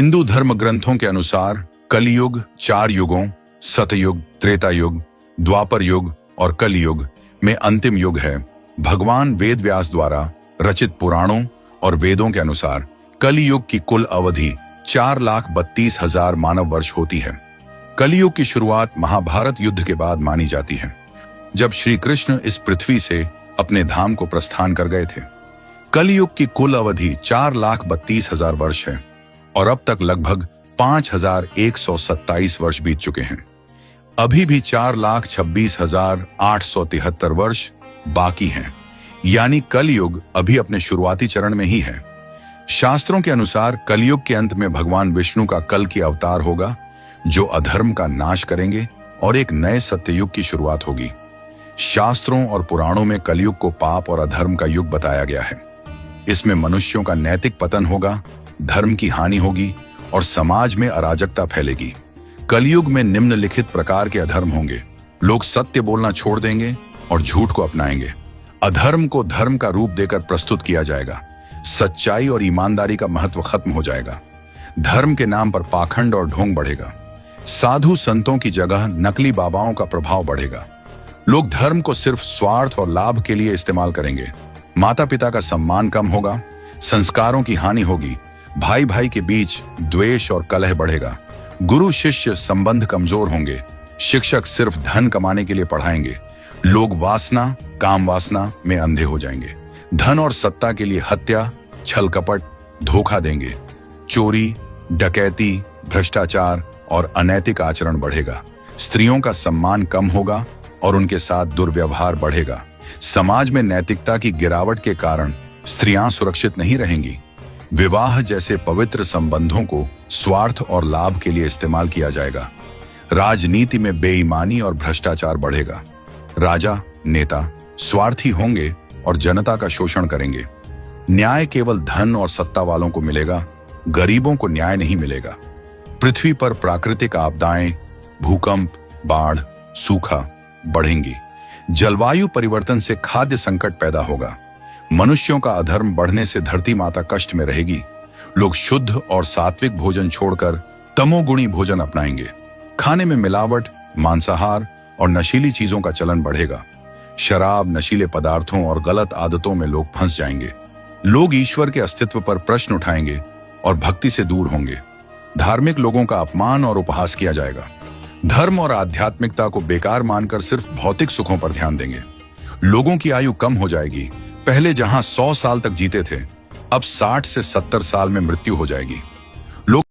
हिंदू धर्म ग्रंथों के अनुसार कलियुग 4 युगों सतयुग, त्रेता युग, द्वापर युग और कलयुग में अंतिम युग है। भगवान वेद व्यास द्वारा रचित पुराणों और वेदों के अनुसार कलियुग की कुल अवधि 4,32,000 मानव वर्ष होती है। कलियुग की शुरुआत महाभारत युद्ध के बाद मानी जाती है, जब श्री कृष्ण इस पृथ्वी से अपने धाम को प्रस्थान कर गए थे। कलियुग की कुल अवधि 4,32,000 वर्ष है और अब तक लगभग 5,127 वर्ष बीत चुके हैं। अभी भी 4,26,873 वर्ष बाकी हैं, यानी कलयुग अभी अपने शुरुआती चरण में ही है। शास्त्रों के अनुसार कलयुग के अंत में भगवान विष्णु का कल की अवतार होगा, जो अधर्म का नाश करेंगे और एक नए सत्ययुग की शुरुआत होगी। शास्त्रों और पुराणों में कलयुग को पाप और अधर्म का युग बताया गया है। इसमें मनुष्यों का नैतिक पतन होगा, धर्म की हानि होगी और समाज में अराजकता फैलेगी। कलयुग में निम्नलिखित प्रकार के अधर्म होंगे। लोग सत्य बोलना छोड़ देंगे और झूठ को अपनाएंगे। अधर्म को धर्म का रूप देकर प्रस्तुत किया जाएगा। सच्चाई और ईमानदारी का महत्व खत्म हो जाएगा। धर्म के नाम पर पाखंड और ढोंग बढ़ेगा। साधु संतों की जगह नकली बाबाओं का प्रभाव बढ़ेगा। लोग धर्म को सिर्फ स्वार्थ और लाभ के लिए इस्तेमाल करेंगे। माता पिता का सम्मान कम होगा, संस्कारों की हानि होगी, भाई भाई के बीच द्वेष और कलह बढ़ेगा। गुरु शिष्य संबंध कमजोर होंगे। शिक्षक सिर्फ धन कमाने के लिए पढ़ाएंगे। लोग वासना, काम वासना में अंधे हो जाएंगे। धन और सत्ता के लिए हत्या, छल कपट, धोखा देंगे। चोरी, डकैती, भ्रष्टाचार और अनैतिक आचरण बढ़ेगा। स्त्रियों का सम्मान कम होगा और उनके साथ दुर्व्यवहार बढ़ेगा। समाज में नैतिकता की गिरावट के कारण स्त्रियां सुरक्षित नहीं रहेंगी। विवाह जैसे पवित्र संबंधों को स्वार्थ और लाभ के लिए इस्तेमाल किया जाएगा। राजनीति में बेईमानी और भ्रष्टाचार बढ़ेगा। राजा, नेता स्वार्थी होंगे और जनता का शोषण करेंगे। न्याय केवल धन और सत्ता वालों को मिलेगा, गरीबों को न्याय नहीं मिलेगा। पृथ्वी पर प्राकृतिक आपदाएं, भूकंप, बाढ़, सूखा बढ़ेंगी। जलवायु परिवर्तन से खाद्य संकट पैदा होगा। मनुष्यों का अधर्म बढ़ने से धरती माता कष्ट में रहेगी। लोग शुद्ध और सात्विक भोजन छोड़कर तमोगुणी भोजन अपनाएंगे। खाने में मिलावट, मांसाहार और नशीली चीजों का चलन बढ़ेगा। शराब, नशीले पदार्थों और गलत आदतों में लोग फंस जाएंगे। लोग ईश्वर के अस्तित्व पर प्रश्न उठाएंगे और भक्ति से दूर होंगे। धार्मिक लोगों का अपमान और उपहास किया जाएगा। धर्म और आध्यात्मिकता को बेकार मानकर सिर्फ भौतिक सुखों पर ध्यान देंगे। लोगों की आयु कम हो जाएगी। पहले जहां 100 साल तक जीते थे, अब 60 से 70 साल में मृत्यु हो जाएगी। लोग